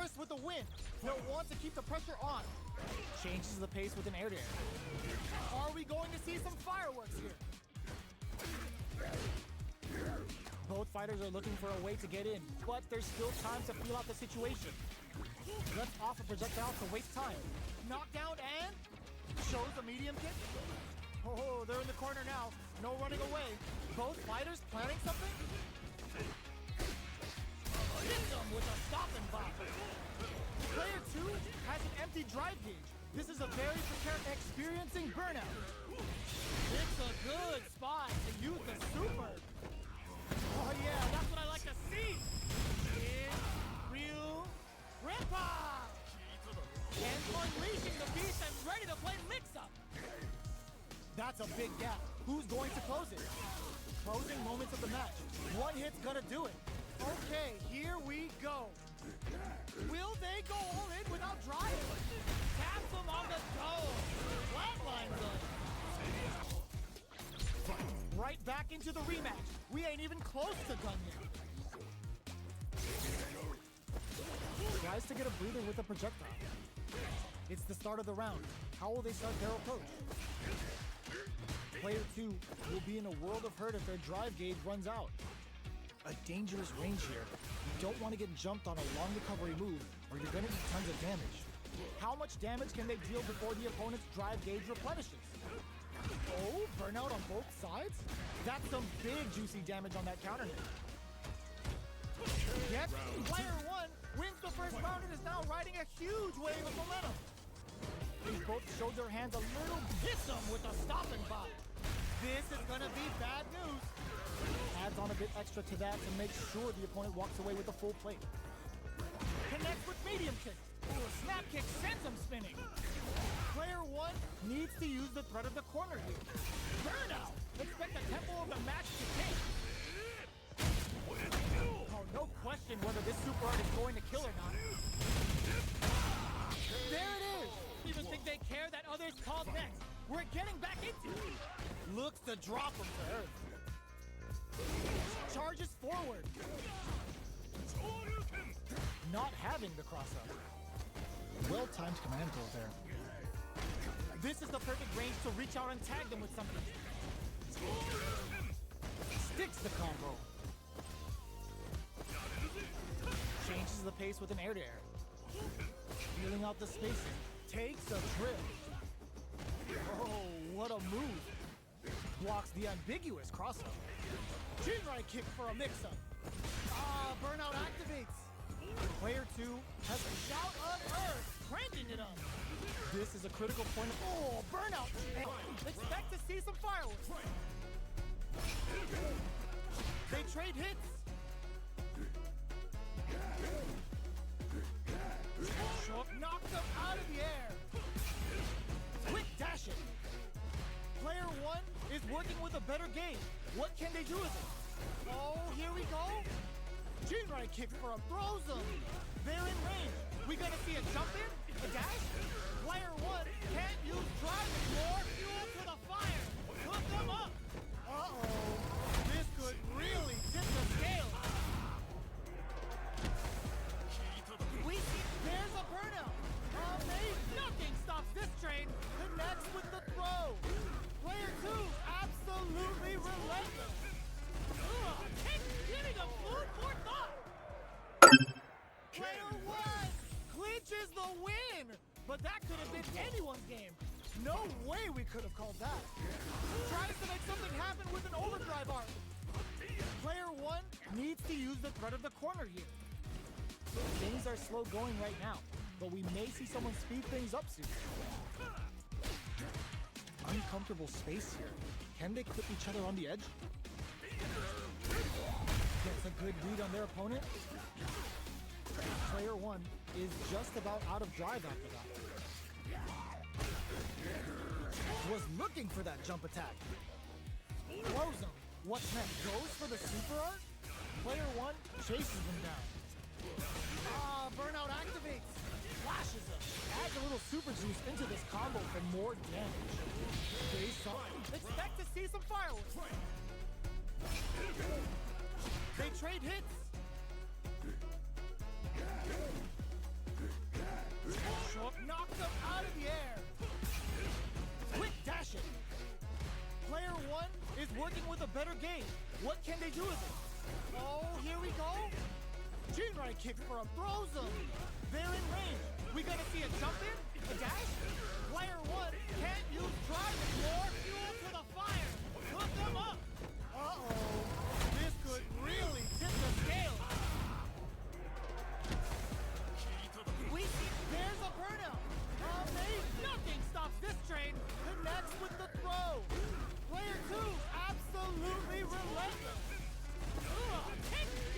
Dangerous with the win. No wants to keep the pressure on. Changes the pace with an air to air. Are we going to see some fireworks here? Both fighters are looking for a way to get in, but there's still time to feel out the situation. Let's off a projectile to waste time. Knockdown and shows a medium kick. Oh, they're in the corner now. No running away. Both fighters planning something? Hit them with a stop and bop. Player 2 has an empty drive gauge. This is a very prepared, experiencing burnout. It's a good spot to use the super. Oh yeah, that's what I like to see. In Ryu Rimpa! And unleashing the beast and ready to play mix-up. That's a big gap. Who's going to close it? Closing moments of the match. One hit's gonna do it. Okay, here we go. Will they go all in without driving? Taps them on the toe. Flatlines them. Right back into the rematch. We ain't even close to done yet. Tries to get a breather with a projectile. It's the start of the round. How will they start their approach? Player 2 will be in a world of hurt if their drive gauge runs out. A dangerous range here. You don't want to get jumped on a long recovery move or you're going to eat tons of damage. How much damage can they deal before the opponent's drive gauge replenishes? Oh, burnout on both sides? That's some big juicy damage on that counter hit. Yep, player 1 wins the first round and is now riding a huge wave of momentum. They both showed their hands a little. Hits them with a stop and bop. This is gonna be bad news. Adds on a bit extra to that to make sure the opponent walks away with a full plate. Connects with medium kick. Ooh, a snap kick sends him spinning. Player 1 needs to use the threat of the corner here. Burnout! Expect the tempo of the match to take. Oh, no question whether this super art is going to kill or not. There it is! Even think they care that others called next. We're getting back into it. Looks to drop him to earth. Charges forward. Not having the cross-up. Well-timed command throw there. This is the perfect range to reach out and tag them with something. Sticks the combo. Changes the pace with an air-to-air. Feeling out the spacing. Takes a trip. Oh, what a move. Blocks the ambiguous crossover. Jinrai kick for a mix-up. Ah, burnout activates. Player 2 has a shout of earth, cranking it up. This is a critical point of... Oh, burnout. Expect to see some fireworks. They trade hits. Knocks them out of the air. Quick dashing. Player 1 is working with a better game. What can they do with it? Oh, here we go. Jinrai kick for him, throws them. They're in range. We gonna see a jump in? A dash? Player 1 can't use driving. More fuel to the fire. Hook them up. Uh-oh. This could really tip the scale. We see there's a burnout. Nothing stops this train. Connects with the throw. Player 2 absolutely relentless. Giving them food for thought. Player 1 clinches the win. But that could have been anyone's game. No way we could have called that. Tries to make something happen with an overdrive arc. Player 1 needs to use the threat of the corner here. Things are slow going right now, but we may see someone speed things up soon. Uncomfortable space here. Can they clip each other on the edge? Gets a good read on their opponent. Player 1 is just about out of drive after that. Was looking for that jump attack. Throws him. What's next? Goes for the super art? Player 1 chases them down. Ah, burnout activates. Flashes him. Adds a little super juice into this combo for more damage. Base on. Expect to see some fireworks. They trade hits. working with a better game. What can they do with it? Oh, here we go. Jinrai kick for a throw zone. They're in range. We gonna see a jump in? A dash? Player one can't use driving. More fuel to the fire. Put them up. Uh-oh. This could really tip the scale. We see there's a burnout. Amazing. Nothing stops this train. Connects with the throw. Player two, absolutely relentless.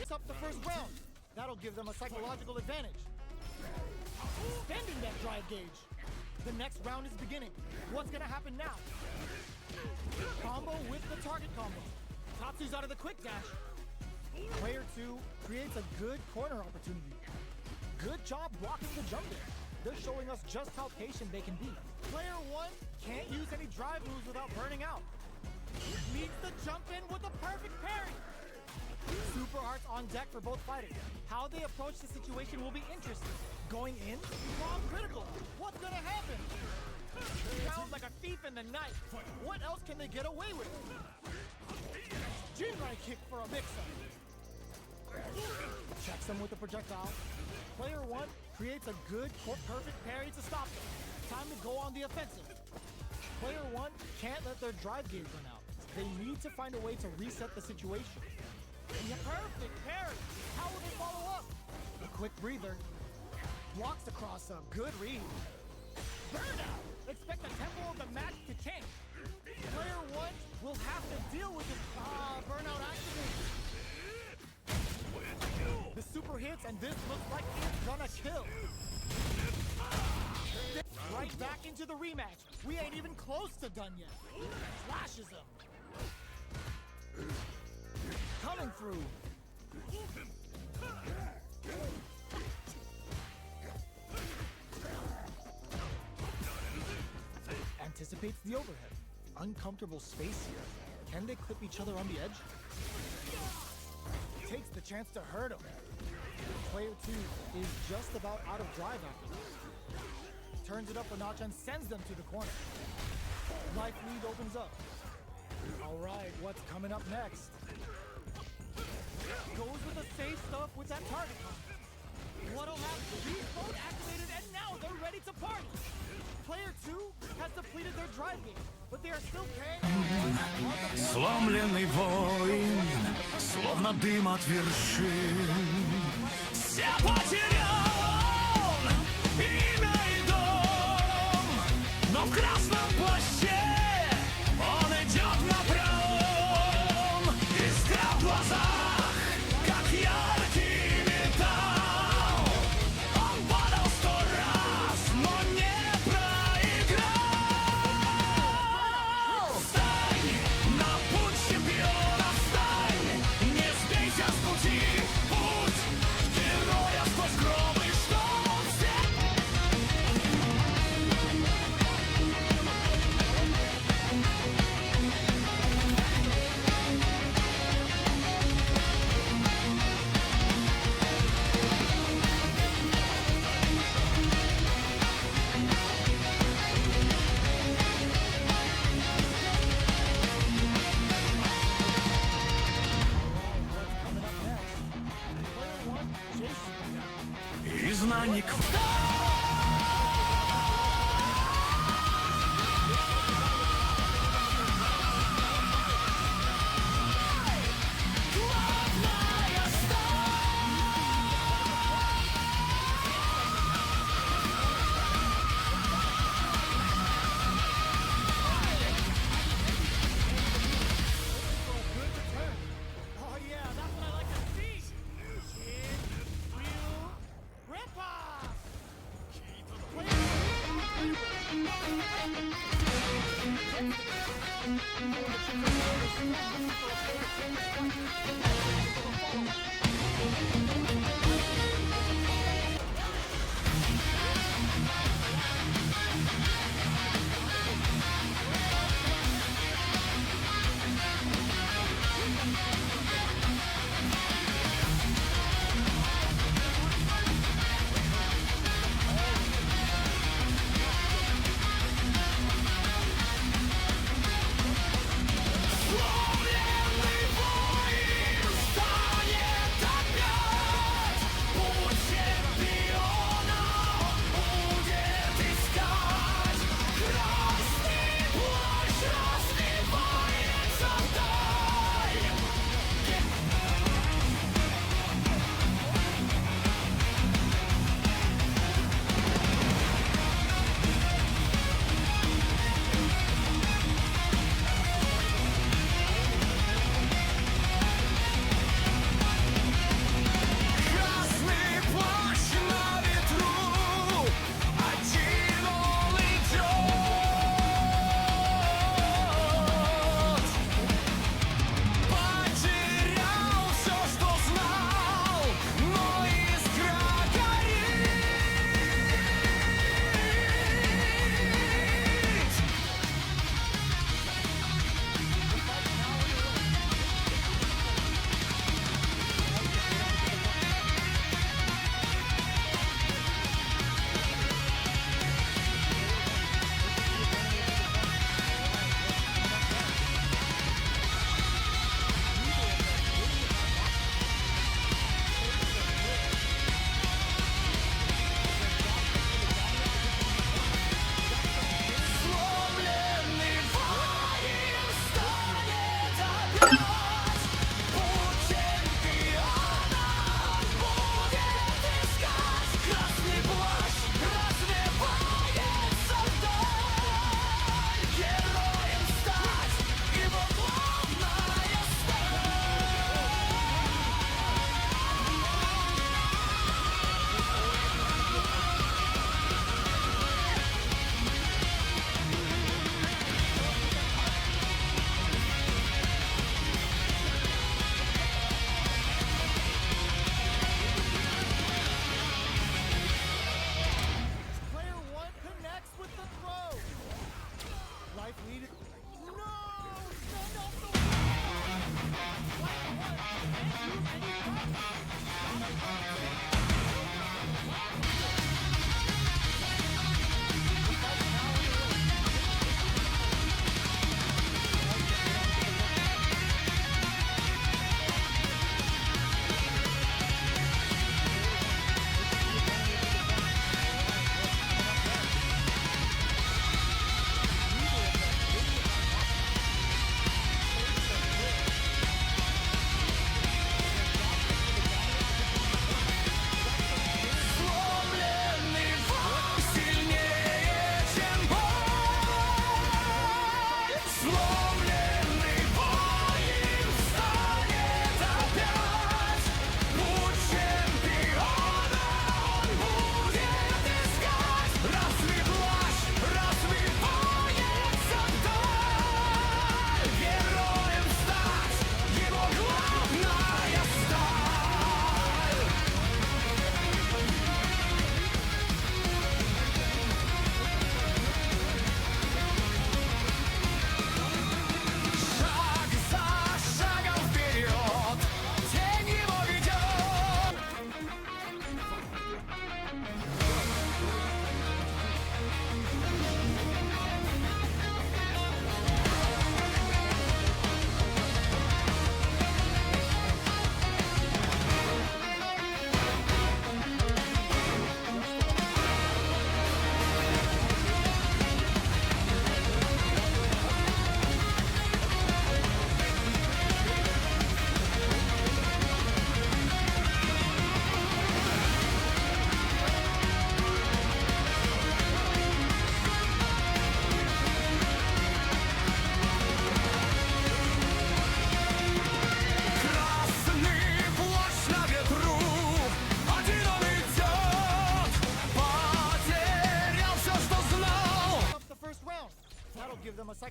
It's up the first round. That'll give them a psychological advantage. Extending that drive gauge. The next round is beginning. What's gonna happen now? Combo with the target combo. Tatsu's out of the quick dash. Player two creates a good corner opportunity. Good job blocking the jump there. They're showing us just how patient they can be. Player one can't use any drive moves without burning out. Meets the jump in with a perfect parry. Super arts on deck for both fighters. How they approach the situation will be interesting. Going in, bomb critical. What's gonna happen? Sounds like a thief in the night. What else can they get away with? Jinrai kick for a mix-up. Checks them with the projectile. Player one creates a good, perfect parry to stop them. Time to go on the offensive. Player one can't let their drive gauge run out. They need to find a way to reset the situation. Perfect parry. How will they follow up? A quick breather. Blocks across a good read. Burnout. Expect the tempo of the match to change. Player one will have to deal with this burnout activation. The super hits, and this looks like it's gonna kill. Right back into the rematch. We ain't even close to done yet. Flashes him. Coming through. Anticipates the overhead. Uncomfortable space here. Can they clip each other on the edge? Takes the chance to hurt him. Player two is just about out of drive after this. Turns it up a notch and sends them to the corner. Life lead opens up. All right, what's coming up next? Goes with the safe stuff with that target combo. What'll happen? Beast mode activated, and now they're ready to party. Player two has depleted their drive game, but they are still carrying on. Сломленный воин, словно дым от вершин. Все потерял он, имя и дом, но в красном плаще он идет напролом. Искра в глазах, как яркий металл. Он падал 100 раз, но не проиграл. Встань на путь чемпиона, встань, не сбейся с пути. Путь героя сквозь гробы, что он все. Coming up next. Player one, Jason. Изгнанник. For a good return. Oh yeah, that's what I like to see. Kid, Ryu, Rip-Off! Сломленный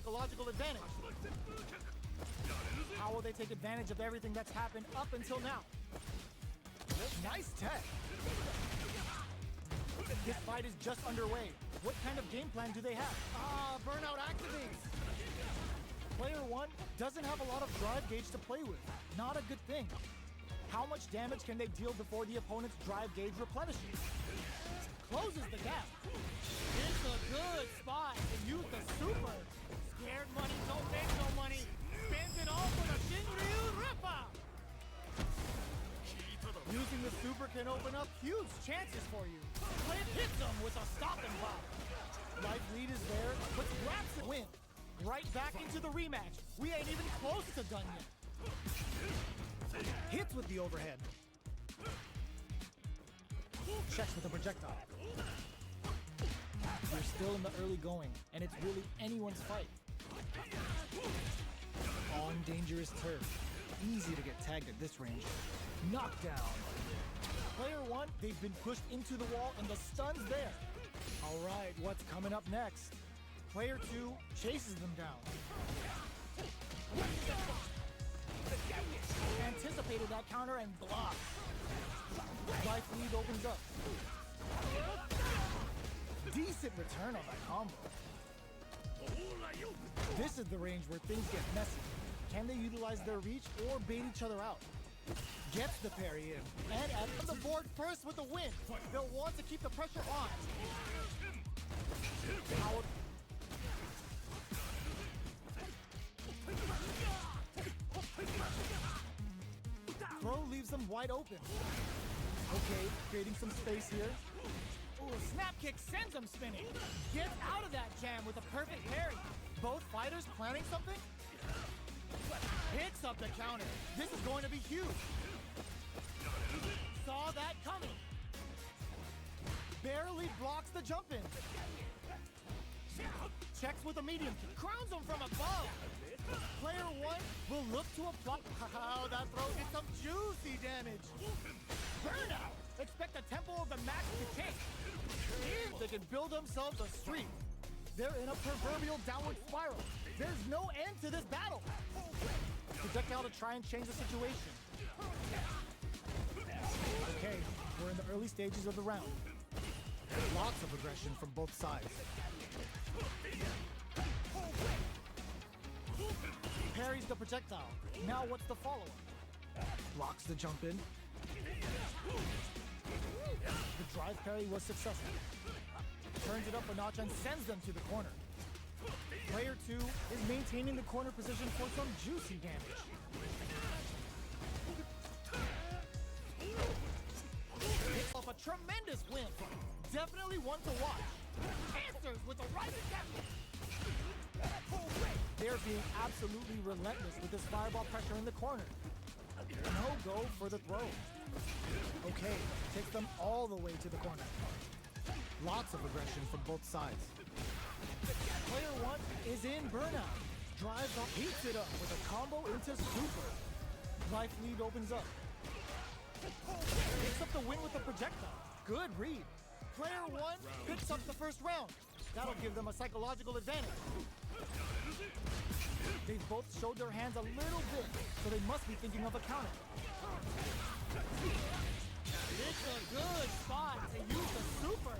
psychological advantage. How will they take advantage of everything that's happened up until now? Nice tech. This fight is just underway. What kind of game plan do they have? Burnout activates. Player 1 doesn't have a lot of drive gauge to play with. Not a good thing. How much damage can they deal before the opponent's drive gauge replenishes? Closes the gap. It's a good spot to use the super. Scared money don't make no money. Spends it all for the Shinryu Ripper. Using the super can open up huge chances for you. Clint hits him with a stop and block. Life lead is there, but grabs the win. Right back into the rematch. We ain't even close to done yet. Hits with the overhead. Checks with the projectile. We're still in the early going, and it's really anyone's fight. On dangerous turf. Easy to get tagged at this range. Knockdown. Player 1, they've been pushed into the wall and the stun's there. All right, what's coming up next? Player 2 chases them down. Anticipated that counter and blocks. Life lead opens up. Decent return on that combo. This is the range where things get messy. Can they utilize their reach or bait each other out? Gets the parry in. And at the board first with the win. They'll want to keep the pressure on. Power. Throw leaves them wide open. Okay, creating some space here. Ooh, snap kick sends him spinning. Gets out of that jam with a perfect parry. Both fighters planning something? Picks up the counter. This is going to be huge. Saw that coming. Barely blocks the jump in. Checks with a medium kick. Crowns him from above. Player 1 will look to apply. Wow, that throw did some juicy damage. Burnout. Expect the tempo of the match to change. Here, they can build themselves a streak. They're in a proverbial downward spiral. There's no end to this battle. Projectile to try and change the situation. Okay, we're in the early stages of the round. Lots of aggression from both sides. Parries the projectile. Now what's the follow-up? Blocks the jump in. The drive parry was successful. Turns it up a notch and sends them to the corner. Player 2 is maintaining the corner position for some juicy damage. Picks off a tremendous win. Definitely one to watch. Answers with a rising captain. They're being absolutely relentless with this fireball pressure in the corner. No go for the throw. Okay, takes them all the way to the corner. Lots of aggression from both sides. Player 1 is in burnout. Drives up, heats it up with a combo into super. Life lead opens up. Picks up the win with the projectile. Good read. Player 1 picks up the first round. That'll give them a psychological advantage. They've both showed their hands a little bit, so they must be thinking of a counter. It's a good spot to use the super.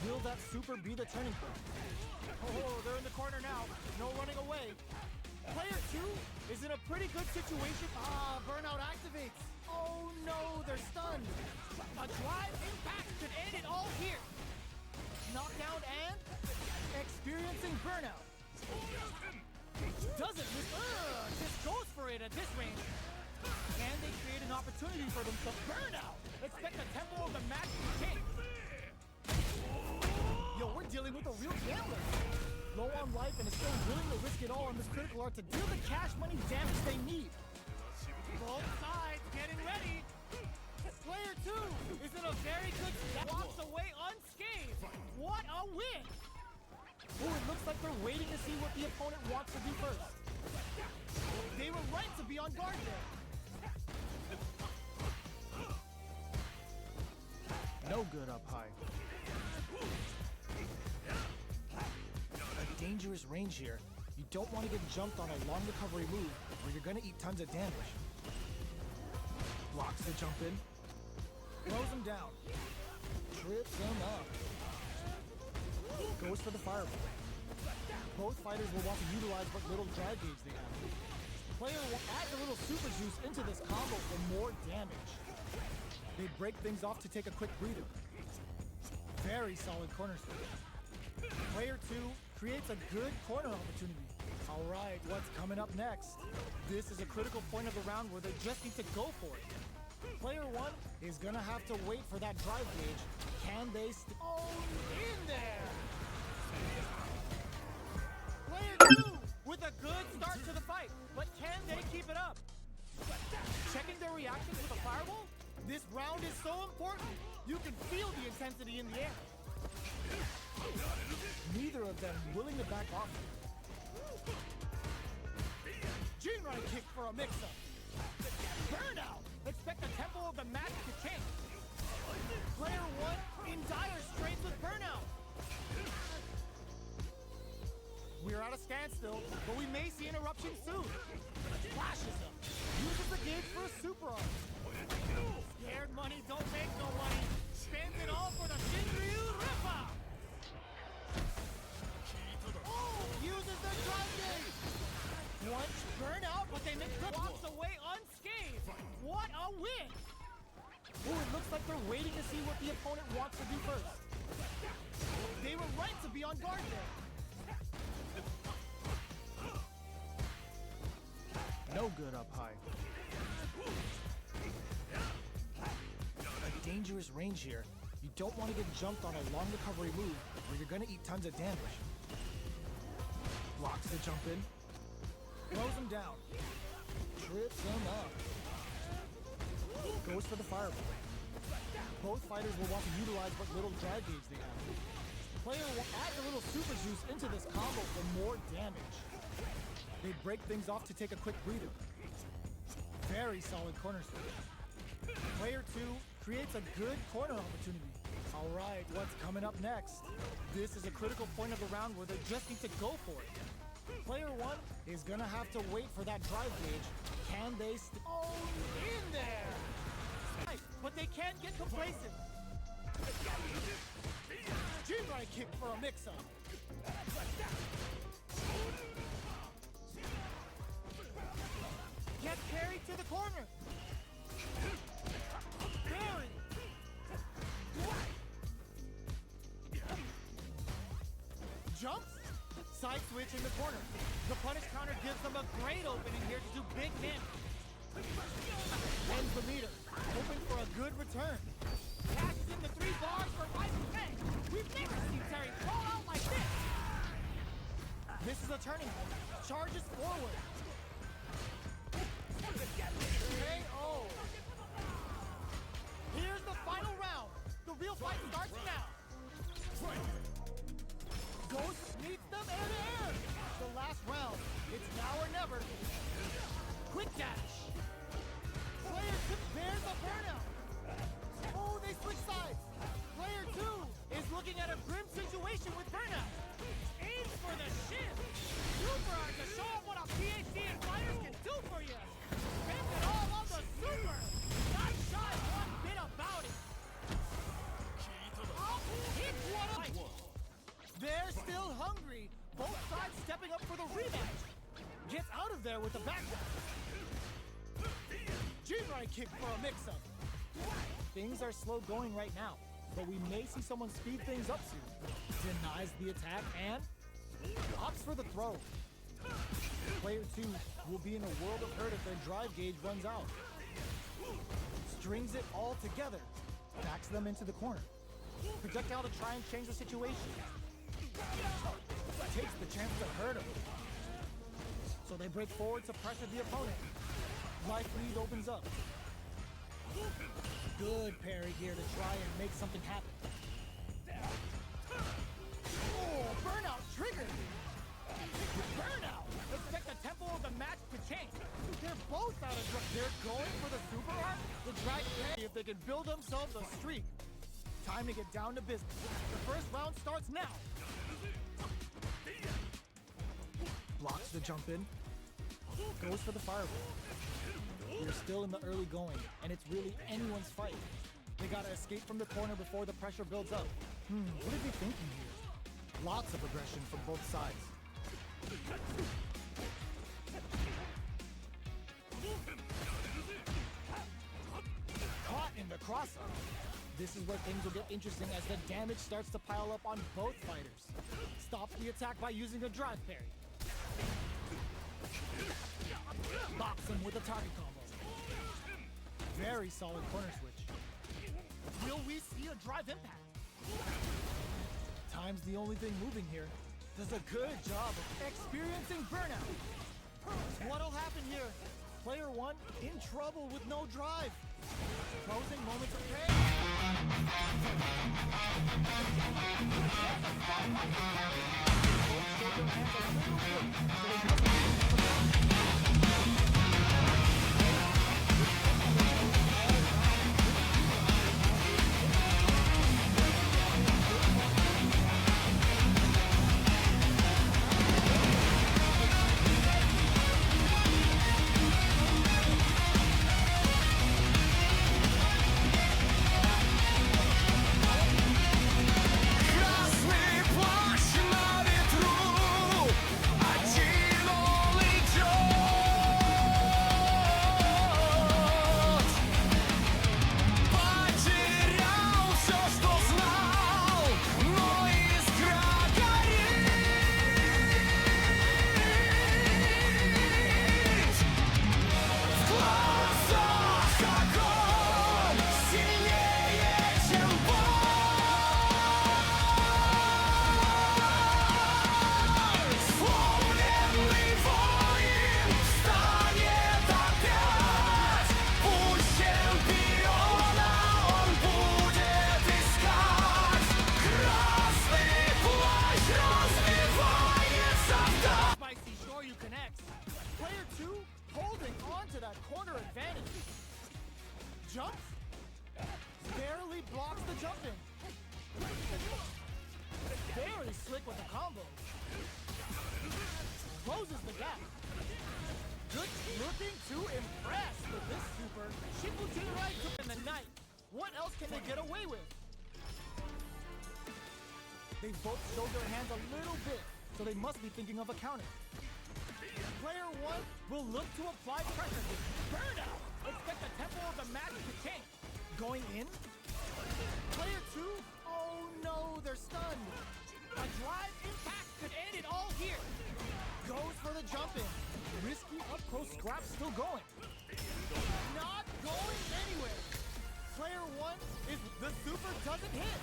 Will that super be the turning point? Oh, they're in the corner now. No running away. Player 2 is in a pretty good situation. Burnout activates. Oh no, they're stunned. A drive impact could end it all here. Knockdown and experiencing burnout. Doesn't miss. Just goes for it at this range. Can they create an opportunity for themselves? Burnout. Expect the tempo of the match to change. Yo, we're dealing with a real gambler. Low on life and is still willing to risk it all on this critical art to deal the cash money damage they need. Both sides getting ready. Player 2 is in a very good step. Walks away unscathed. What a win! Oh, it looks like they're waiting to see what the opponent wants to do first. They were right to be on guard there. No good up high. A dangerous range here. You don't want to get jumped on a long recovery move or you're gonna eat tons of damage. Blocks the jump in. Throws him down. Trips him up. Goes for the fireball. Both fighters will want to utilize what little drive gauge they have. Player will add a little super juice into this combo for more damage. They break things off to take a quick breather. Very solid corner switch. Player 2 creates a good corner opportunity. Alright, what's coming up next? This is a critical point of the round where they just need to go for it. Player 1 is gonna have to wait for that drive gauge. Can they in there? Player 2 with a good start to the fight, but can they keep it up? Checking their reactions with a fireball? This round is so important. You can feel the intensity in the air. Neither of them willing to back off. Jinrai kick for a mix-up. Burnout! Expect the tempo of the match to change. Player 1 in dire straits with burnout. We're at a standstill, but we may see an eruption soon. Flashes him. Uses the gauge for a super arm. Scared money don't make no money. Spends it all for the Shinryu Ripper. Oh, uses the drive gauge. Once burnout, but they make good. Walks away unscathed. What a win! Oh, it looks like they're waiting to see what the opponent wants to do first. They were right to be on guard there. No good up high. A dangerous range here. You don't want to get jumped on a long recovery move or you're gonna eat tons of damage. Blocks the jump in. Throws him down. Trips him up. Goes for the fireball. Both fighters will want to utilize what little drive gauge they have. Player will add a little super juice into this combo for more damage. They break things off to take a quick breather. Very solid corner switch. Player 2 creates a good corner opportunity. Alright, what's coming up next? This is a critical point of the round where they just need to go for it. Player 1 is gonna have to wait for that drive gauge. Can they in there? But they can't get complacent. Jinrai kick for a mix-up. Get carried to the corner. Barry. Jumps. Side switch in the corner. The punish counter gives them a great opening here to do big damage. Ends the meter. Hoping for a good return. Cashes in the 3 bars for 5%. We've never seen Terry fall out like this. This is a turning point. Charges forward. KO. Here's the final round. The real fight starts now. Ghost meets them air to air. The last round. It's now or never. Quick dash. Player 2 bears a burnout. Oh, they switch sides. Player 2 is looking at a grim situation with burnout. Aims for the shin. Super hard to show off what a PhD in fighters can do for you. Spends it all on the super. Not shy one bit about it. Hit one. They're still hungry. Both sides stepping up for the rematch. Gets out of there with the backdash. Jinrai kick for a mix-up. Things are slow going right now, but we may see someone speed things up soon. Denies the attack and opts for the throw. Player 2 will be in a world of hurt if their drive gauge runs out. Strings it all together. Backs them into the corner. Projectile to try and change the situation. Takes the chance to hurt him. So they break forward to pressure the opponent. Life lead opens up. Good parry here to try and make something happen. Oh, burnout triggered! Burnout! Expect the tempo of the match to change. They're both out of drugs. They're going for the super arm. The drag if they can build themselves a streak. Time to get down to business. The first round starts now. Blocks the jump in. Goes for the fireball. We're still in the early going, and it's really anyone's fight. They gotta escape from the corner before the pressure builds up. What are they thinking here? Lots of aggression from both sides. Caught in the cross-up. This is where things will get interesting as the damage starts to pile up on both fighters. Stops the attack by using a drive parry. Box him with a target combo. Very solid corner switch. Will we see a drive impact? Time's the only thing moving here. Does a good job of experiencing burnout. What'll happen here? Player one in trouble with no drive. Closing moments of pain. Jumps, barely blocks the jump in. Very slick with the combo. Closes the gap. Good looking to impress with this super. Shifuji right in the night. What else can they get away with? They both showed their hands a little bit, so they must be thinking of a counter. Player one will look to apply pressure. Burnout! Expect the tempo of the match to change. Going in. Player two, oh no, they're stunned. A drive impact could end it all here. Goes for the jump in. Risky up close scrap still going. Not going anywhere. Player one is the super doesn't hit.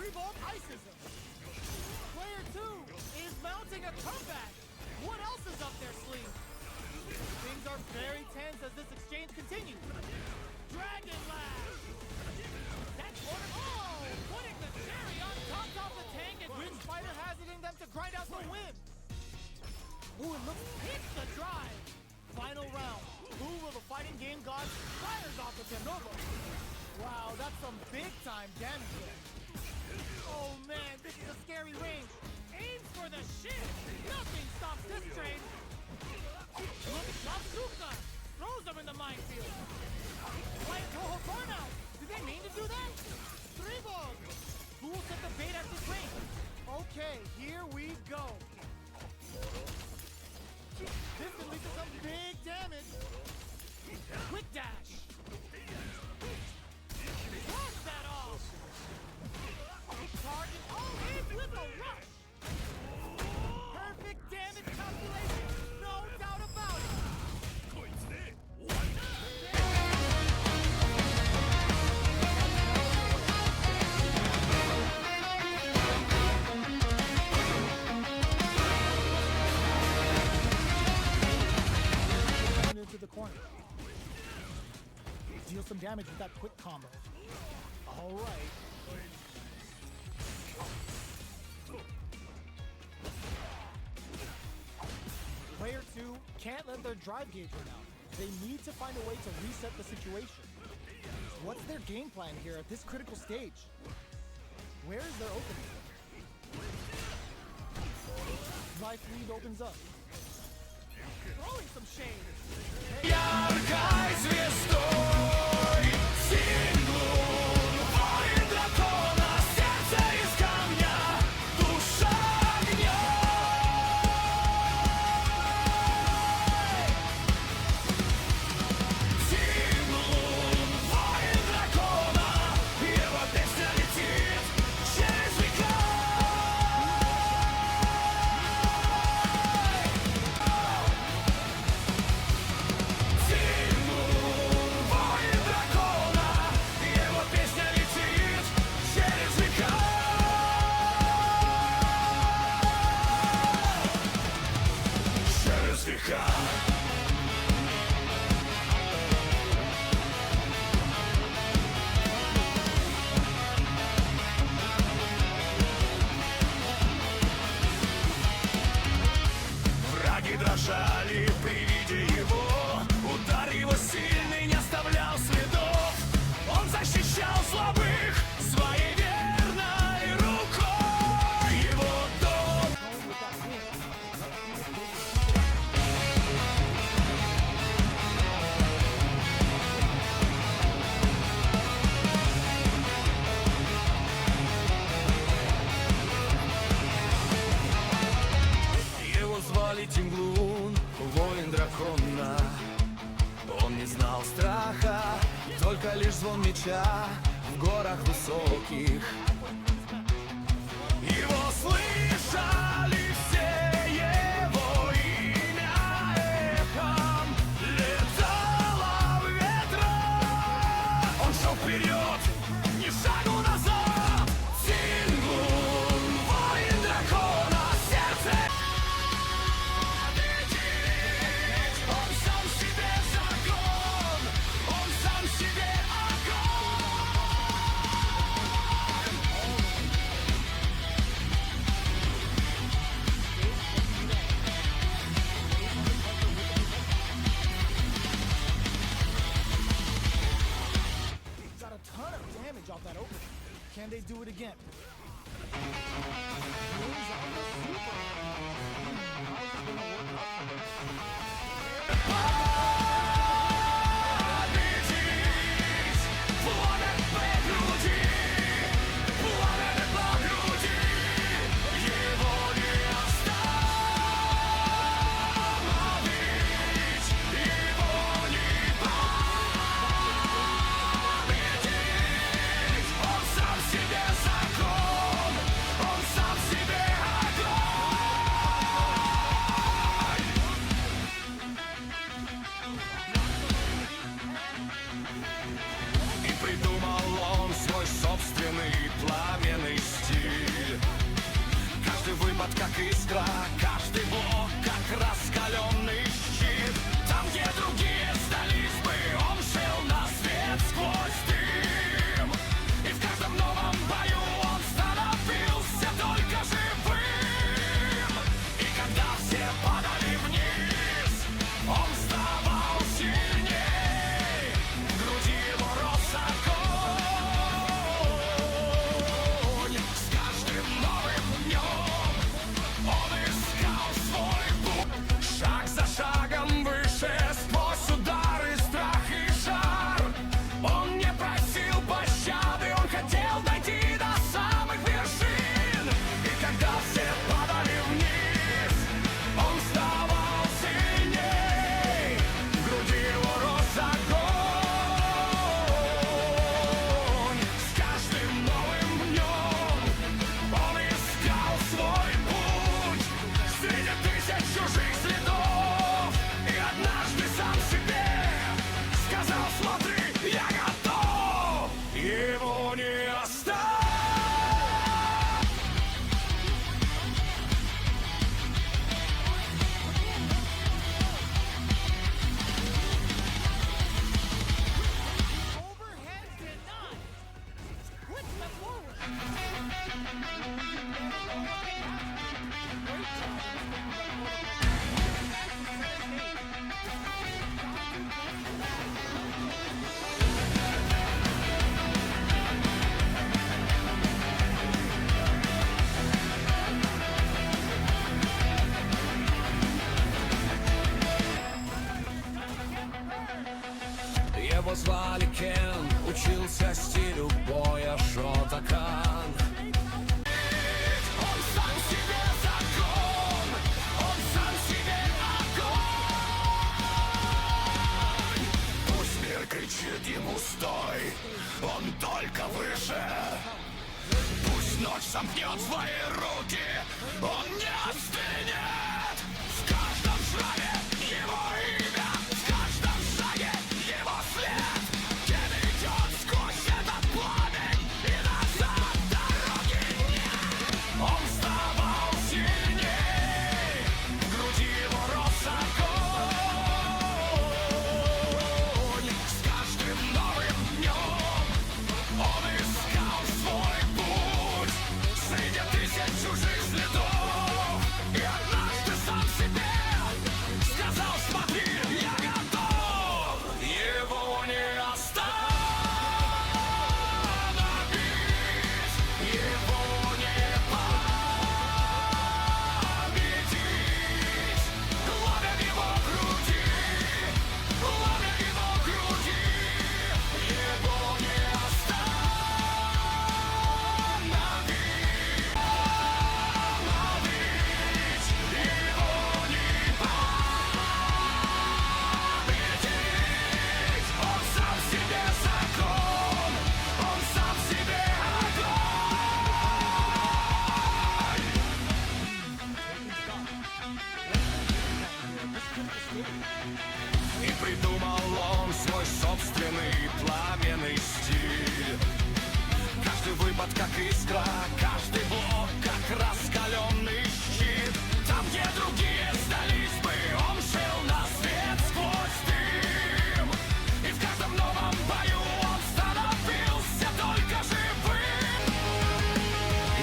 3-volt ices him. Player two is mounting a comeback. What else is up their sleeve? Things are very tense as this exchange continues. Dragon Lash! That's corner. Oh! Putting the cherry on top of the tank, and which fighter has it in them to grind out the win? Ooh, it looks hits the drive. Final round. Who will the fighting game god fires off with Genova? Wow, that's some big time damage there. Oh man, this is a scary range. Aims for the shin. Nothing stops this train. Look at Sasuka. Throws them in the minefield. White Toho burnout. Did they mean to do that? 3 balls. Who will set the bait at this range? Okay, here we go. This can lead to some big damage. Quick dash. Blast that off. Target. Oh, in with a rush. Perfect damage calculation. No doubt about it. Into the corner. Deal some damage with that quick combo. All right. Player two can't let their drive gauge run out. They need to find a way to reset the situation. What's their game plan here at this critical stage? Where is their opening? Life lead opens up. Throwing some shade. Яркой звездой синглун, воин дракона, сердце из камня, душа огня. Синглун, воин дракона, его песня летит через века. Синглун, воин дракона, его песня летит через века. Через века. Враги дрожали при виде его. Удар его сильный не оставлял следов. Он защищал слабых своей верной рукой. Его дом. Его звали Тинглун, воин дракона. Он не знал страха, только лишь звон меча в горах высоких. Его слышали все, его имя эхом летало в ветрах. Он шел вперед, ни шагу назад. Тинглун, воин дракона, сердце. Он сам себе закон, он сам себе огонь. Got a ton of damage off that opening. Can they do it again? Moves on the super. How's it gonna work out for them? Победить, пламя по груди, пламя по груди, его не остановить, его не победить. Он сам себе закон, он сам себе огонь. И придумал он свой собственный пламенный стиль. Каждый выпад как искра, каждый блок как раскаленный щит. Там, где другие сдались бы, он шел на свет сквозь дым. И в каждом новом бою он становился только живым. И когда все падали вниз, он вставал сильней. В груди его рос огонь. С каждым новым днем он искал свой путь. Шаг за шагом выше, сквозь удары, страх и жар. Он не просил пощады, он хотел дойти до самых вершин. И когда все падали вниз, он вставал сильней. В груди его рос огонь. С каждым новым днем он искал свой путь среди тысяч чужих следов. И однажды сам себе сказал: смотри, я готов. Его не оставь. Overhead denied. Quick step forward. Great job. сомкнет свои руки, он не остынет. В каждом шаге его имя, в каждом шаге его след. Дед идет сквозь этот пламень, и назад дороги нет. Он вставал сильней, в груди его рос огонь. С каждым новым днем он искал свой путь среди тысяч чужих следов. И однажды сам себе сказал: смотри, я готов. Его не остановить, его не победить. Пламя в его груди, пламя в его груди. Его не остановить, его не победить. Он сам себе закон, он сам себе огонь. И придумал он свой собственный пламенный стиль. Каждый выпад как искра, каждый блок как раскаленный щит. Там, где другие сдались бы, он шел на свет сквозь дым. И в каждом новом бою он становился только живым.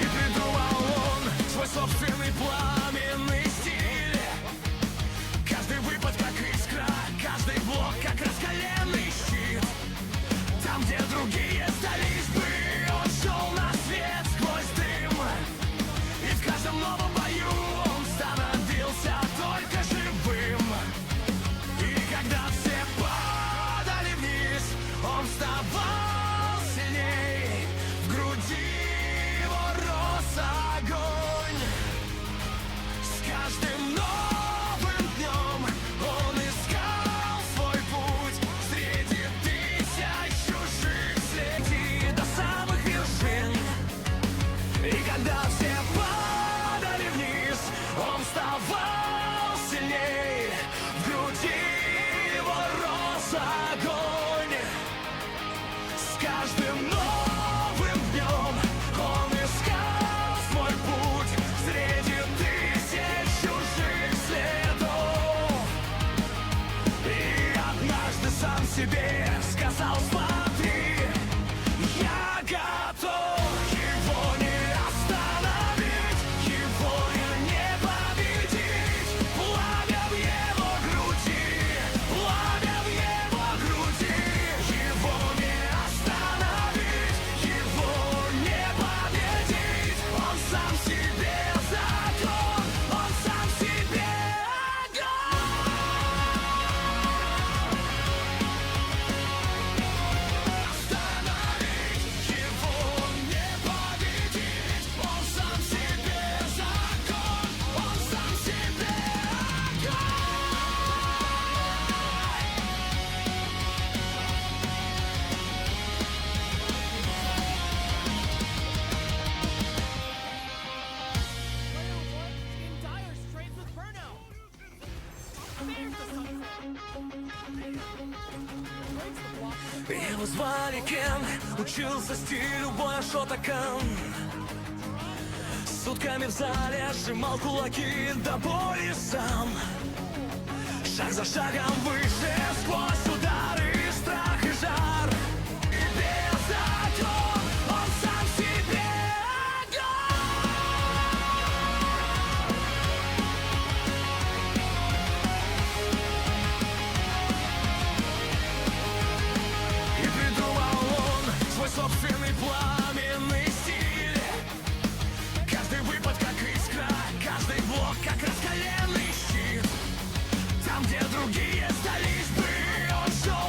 И придумал он свой собственный пламенный стиль. Каждый выпад как искра, каждый блок как раскаленный щит. Там, где другие сдались бы, он шел на свет сквозь дым. И в каждом новом бою он становился только живым. И когда все падали вниз, он вставал сильней. В груди его рос огонь. С каждым новым днем он искал свой путь среди тысяч чужих следов до самых вершин. И когда все падали вниз, он вставал сильней. В груди его рос огонь. С каждым новым днем он искал свой путь среди тысяч чужих следов. И однажды сам себе сказал: смотри, я готов. Его не остановить, его не победить. Пламя в его груди, пламя в его груди. Его не остановить, его не победить. Он сам себе закон, он сам себе остановить, его не победить. Он сам себе закон, он сам себе Player 1 in dire straits with burnout. There's the sunset. Breaks the block. Его звали Кен, учился стилю боя шотакан. Сутками в зале сжимал кулаки до боли сам. Шаг за шагом выше, сквозь удары, страх и жар. И без закон, он сам себе огонь. И придумал он свой собственный пламенный стиль. Каждый выпад как искра, каждый блок как раскаленный щит. Там, где другие сдались бы, он шел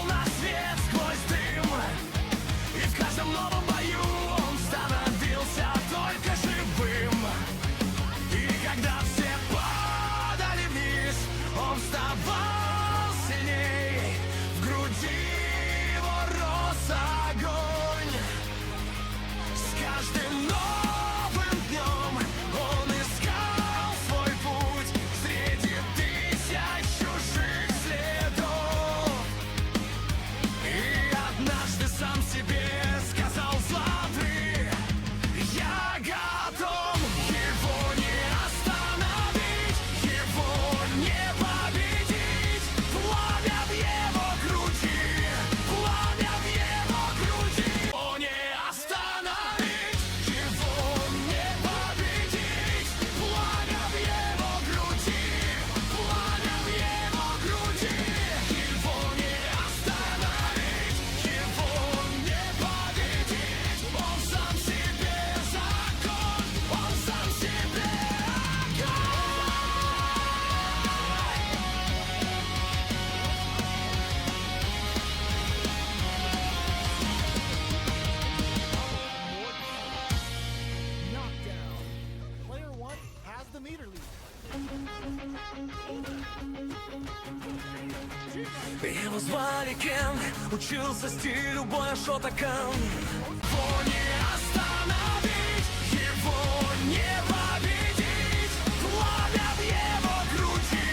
Его звали Кен, учился стилю боя Шотакан. Его не остановить, его не победить. Пламя в его груди,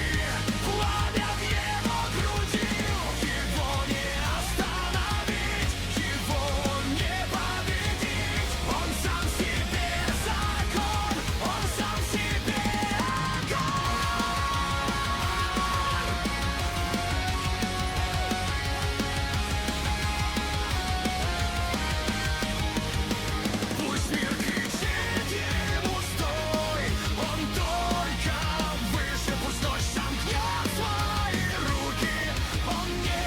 пламя в его груди. Его не остановить, его не победить. Он сам себе закон, он сам себе огонь. Пусть мир кричит ему стой, он только выше, пусть ночь сомкнет свои руки. Он не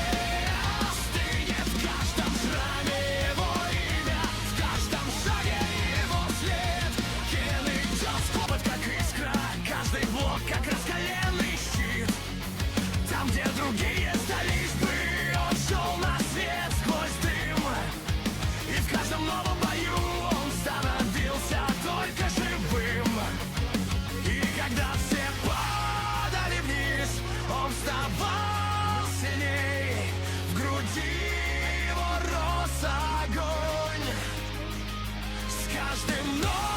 остынет в каждом шраме его имя, в каждом шаге его след. Кен идет скобот, как искра, каждый блок, как раскаленный щит. Там, где другие сдались бы, он шел на свет сквозь дым. И в каждом новом бою он становился только живым. И когда все падали вниз, он вставал сильней. В груди его рос огонь. С каждым новым